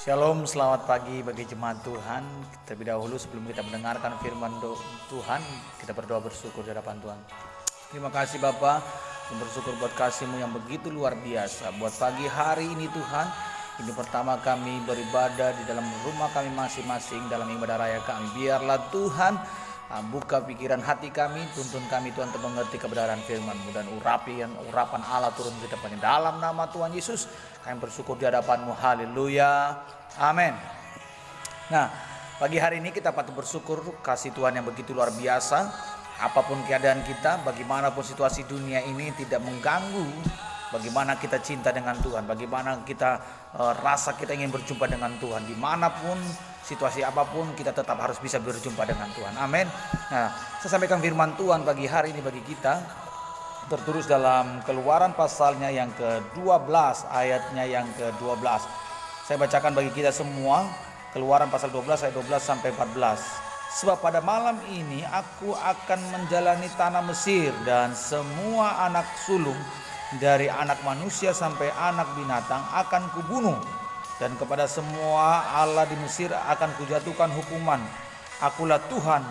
Shalom, selamat pagi bagi jemaat Tuhan. Terlebih dahulu sebelum kita mendengarkan firman Tuhan, kita berdoa bersyukur di hadapan Tuhan. Terima kasih Bapa, bersyukur buat kasih-Mu yang begitu luar biasa. Buat pagi hari ini Tuhan, ini pertama kami beribadah di dalam rumah kami masing-masing dalam ibadah raya kami. Biarlah Tuhan buka pikiran hati kami, tuntun kami Tuhan untuk mengerti kebenaran firman-Mu dan urapan Allah turun ke depannya. Dalam nama Tuhan Yesus kami bersyukur di hadapan-Mu. Haleluya, amin. Nah, pagi hari ini kita patut bersyukur kasih Tuhan yang begitu luar biasa. Apapun keadaan kita, bagaimanapun situasi dunia ini tidak mengganggu bagaimana kita cinta dengan Tuhan, bagaimana kita rasa kita ingin berjumpa dengan Tuhan. Dimanapun situasi apapun kita tetap harus bisa berjumpa dengan Tuhan. Amin. Nah, saya sampaikan firman Tuhan pagi hari ini bagi kita, tertulis dalam Keluaran pasalnya yang ke-12 ayatnya yang ke-12. Saya bacakan bagi kita semua, Keluaran pasal 12 ayat 12 sampai 14. Sebab pada malam ini aku akan menjalani tanah Mesir, dan semua anak sulung dari anak manusia sampai anak binatang akan kubunuh, dan kepada semua Allah di Mesir akan kujatuhkan hukuman. Akulah Tuhan,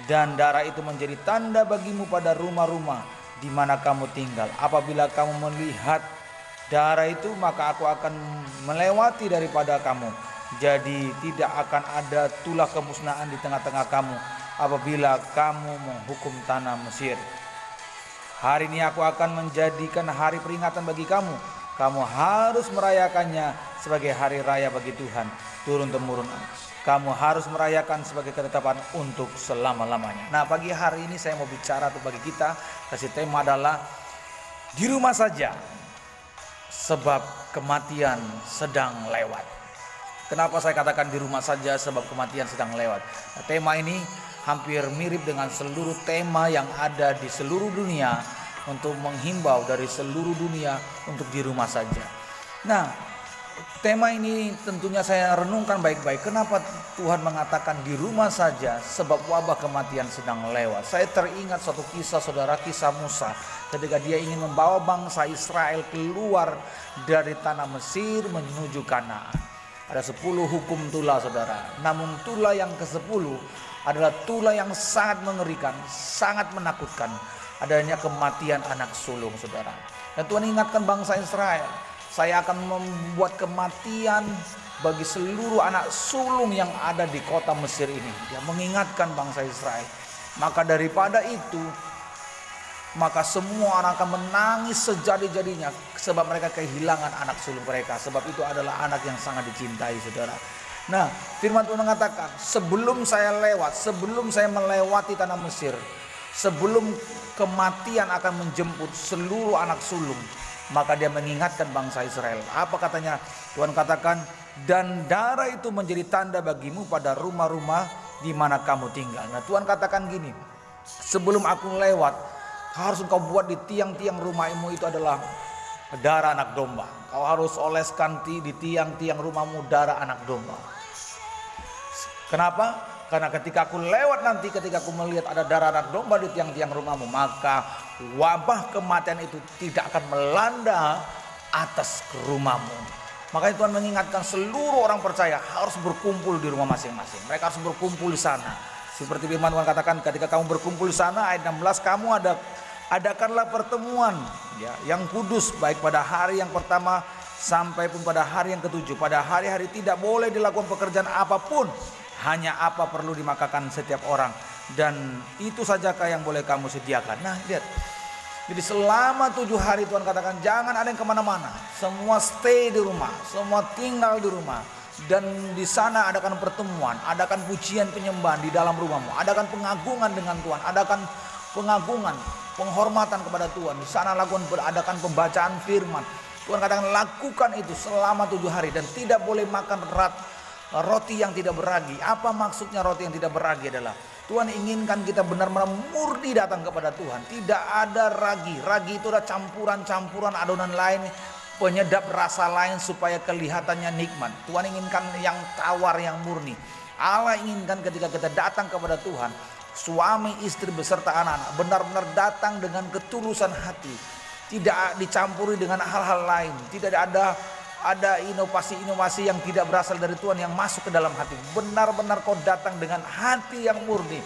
dan darah itu menjadi tanda bagimu pada rumah-rumah di mana kamu tinggal. Apabila kamu melihat darah itu, maka aku akan melewati daripada kamu. Jadi tidak akan ada tulah kemusnahan di tengah-tengah kamu apabila kamu menghukum tanah Mesir. Hari ini aku akan menjadikan hari peringatan bagi kamu. Kamu harus merayakannya sebagai hari raya bagi Tuhan turun-temurun. Kamu harus merayakan sebagai ketetapan untuk selama-lamanya. Nah, pagi hari ini saya mau bicara tuh bagi kita, kasih tema adalah di rumah saja sebab kematian sedang lewat. Kenapa saya katakan di rumah saja sebab kematian sedang lewat? Nah, tema ini hampir mirip dengan seluruh tema yang ada di seluruh dunia, untuk menghimbau dari seluruh dunia untuk di rumah saja. Nah, tema ini tentunya saya renungkan baik-baik. Kenapa Tuhan mengatakan di rumah saja sebab wabah kematian sedang lewat? Saya teringat suatu kisah, saudara, kisah Musa ketika dia ingin membawa bangsa Israel keluar dari tanah Mesir menuju Kanaan. Ada 10 hukum tulah, saudara. Namun tulah yang ke-10 adalah tulah yang sangat mengerikan, sangat menakutkan. Adanya kematian anak sulung, saudara. Dan Tuhan ingatkan bangsa Israel, saya akan membuat kematian bagi seluruh anak sulung yang ada di kota Mesir ini. Dia mengingatkan bangsa Israel. Maka daripada itu, maka semua orang akan menangis sejadi-jadinya sebab mereka kehilangan anak sulung mereka. Sebab itu adalah anak yang sangat dicintai, saudara. Nah, firman Tuhan mengatakan, sebelum saya lewat, sebelum saya melewati tanah Mesir, sebelum kematian akan menjemput seluruh anak sulung, maka dia mengingatkan bangsa Israel. Apa katanya? Tuhan katakan, dan darah itu menjadi tanda bagimu pada rumah-rumah di mana kamu tinggal. Nah, Tuhan katakan gini, sebelum aku lewat, harus engkau buat di tiang-tiang rumahmu itu adalah darah anak domba. Kau harus oleskan di tiang-tiang rumahmu darah anak domba. Kenapa? Karena ketika aku lewat nanti, ketika aku melihat ada darah anak domba di tiang-tiang rumahmu, maka wabah kematian itu tidak akan melanda atas rumahmu. Makanya Tuhan mengingatkan seluruh orang percaya harus berkumpul di rumah masing-masing. Mereka harus berkumpul di sana. Seperti firman Tuhan katakan, ketika kamu berkumpul di sana, ayat 16, kamu adakanlah pertemuan ya, yang kudus, baik pada hari yang pertama sampai pun pada hari yang ke-7. Pada hari-hari tidak boleh dilakukan pekerjaan apapun, hanya apa perlu dimakan setiap orang, dan itu sajakah yang boleh kamu sediakan. Nah, lihat, jadi selama 7 hari Tuhan katakan jangan ada yang kemana-mana, semua stay di rumah, semua tinggal di rumah. Dan di sana adakan pertemuan, adakan pujian penyembahan di dalam rumahmu, adakan pengagungan dengan Tuhan, adakan pengagungan, penghormatan kepada Tuhan. Di sana adakan pembacaan firman. Tuhan katakan lakukan itu selama 7 hari, dan tidak boleh makan roti yang tidak beragi. Apa maksudnya roti yang tidak beragi? Adalah Tuhan inginkan kita benar-benar murni datang kepada Tuhan. Tidak ada ragi. Ragi itu adalah campuran-campuran adonan lain, penyedap rasa lain supaya kelihatannya nikmat. Tuhan inginkan yang tawar, yang murni. Allah inginkan ketika kita datang kepada Tuhan, suami istri beserta anak-anak benar-benar datang dengan ketulusan hati, tidak dicampuri dengan hal-hal lain, tidak ada ada inovasi-inovasi yang tidak berasal dari Tuhan yang masuk ke dalam hati. Benar-benar kau datang dengan hati yang murni.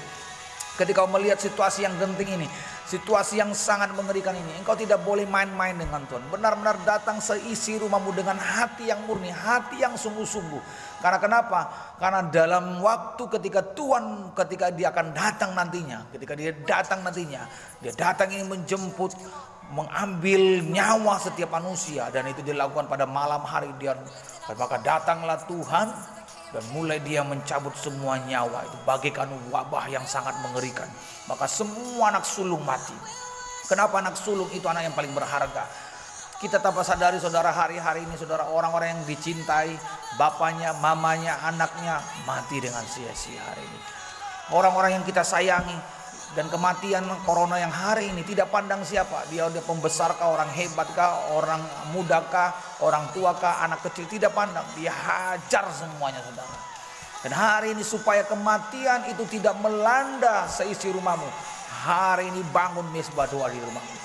Ketika kau melihat situasi yang genting ini, situasi yang sangat mengerikan ini, engkau tidak boleh main-main dengan Tuhan. Benar-benar datang seisi rumahmu dengan hati yang murni, hati yang sungguh-sungguh. Karena kenapa? Karena dalam waktu ketika dia akan datang nantinya, dia datang ingin menjemput, mengambil nyawa setiap manusia, dan itu dilakukan pada malam hari. Maka datanglah Tuhan dan mulai dia mencabut semua nyawa itu bagaikan wabah yang sangat mengerikan. Maka semua anak sulung mati. Kenapa anak sulung itu anak yang paling berharga? Kita tanpa sadari saudara, hari-hari ini saudara, orang-orang yang dicintai, bapaknya, mamanya, anaknya mati dengan sia-sia hari ini. Orang-orang yang kita sayangi. Dan kematian corona yang hari ini tidak pandang siapa. Dia udah pembesar kah, orang hebat kah, orang muda kah, orang tua kah, anak kecil, tidak pandang. Dia hajar semuanya saudara. Dan hari ini supaya kematian itu tidak melanda seisi rumahmu, hari ini bangun mesbah doa di rumahmu.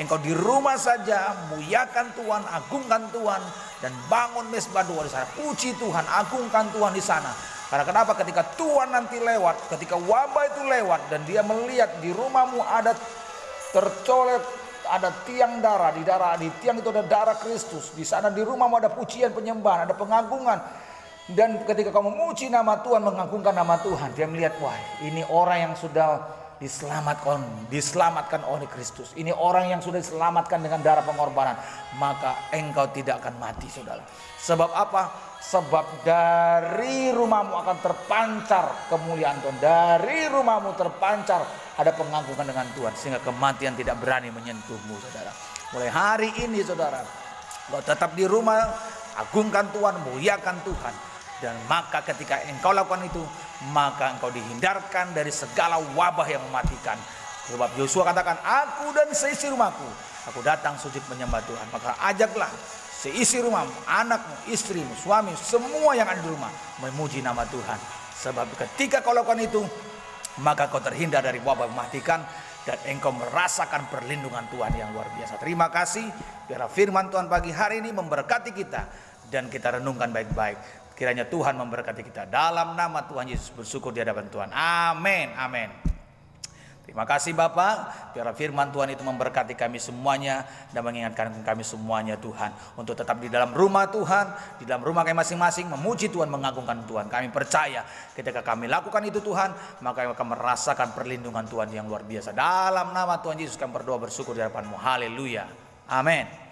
Engkau di rumah saja muliakan Tuhan, agungkan Tuhan, dan bangun mesbah doa di sana. Puji Tuhan, agungkan Tuhan di sana. Karena kenapa? Ketika Tuhan nanti lewat, ketika wabah itu lewat dan dia melihat di rumahmu ada tercoret, ada tiang darah, di tiang itu ada darah Kristus. Di sana di rumahmu ada pujian penyembahan, ada pengagungan. Dan ketika kamu memuji nama Tuhan, mengagungkan nama Tuhan, dia melihat, wah, ini orang yang sudah diselamatkan oleh Kristus. Ini orang yang sudah diselamatkan dengan darah pengorbanan. Maka engkau tidak akan mati saudara. Sebab apa? Sebab dari rumahmu akan terpancar kemuliaan Tuhan. Dari rumahmu terpancar ada pengagungan dengan Tuhan. Sehingga kematian tidak berani menyentuhmu saudara. Mulai hari ini saudara, kau tetap di rumah, agungkan Tuhan, muliakan Tuhan. Dan maka ketika engkau lakukan itu, maka engkau dihindarkan dari segala wabah yang mematikan. Sebab Yosua katakan, aku dan seisi rumahku, aku datang sujud menyembah Tuhan. Maka ajaklah seisi rumahmu, anakmu, istrimu, suami, semua yang ada di rumah memuji nama Tuhan. Sebab ketika kau lakukan itu, maka kau terhindar dari wabah mematikan dan engkau merasakan perlindungan Tuhan yang luar biasa. Terima kasih. Biar firman Tuhan pagi hari ini memberkati kita dan kita renungkan baik-baik. Kiranya Tuhan memberkati kita. Dalam nama Tuhan Yesus bersyukur di hadapan Tuhan. Amin. Amin. Terima kasih Bapak. Biar firman Tuhan itu memberkati kami semuanya dan mengingatkan kami semuanya Tuhan untuk tetap di dalam rumah Tuhan, di dalam rumah kami masing-masing memuji Tuhan, mengagungkan Tuhan. Kami percaya ketika kami lakukan itu Tuhan, maka kami akan merasakan perlindungan Tuhan yang luar biasa. Dalam nama Tuhan Yesus kami berdoa bersyukur di hadapan-Mu. Haleluya. Amin.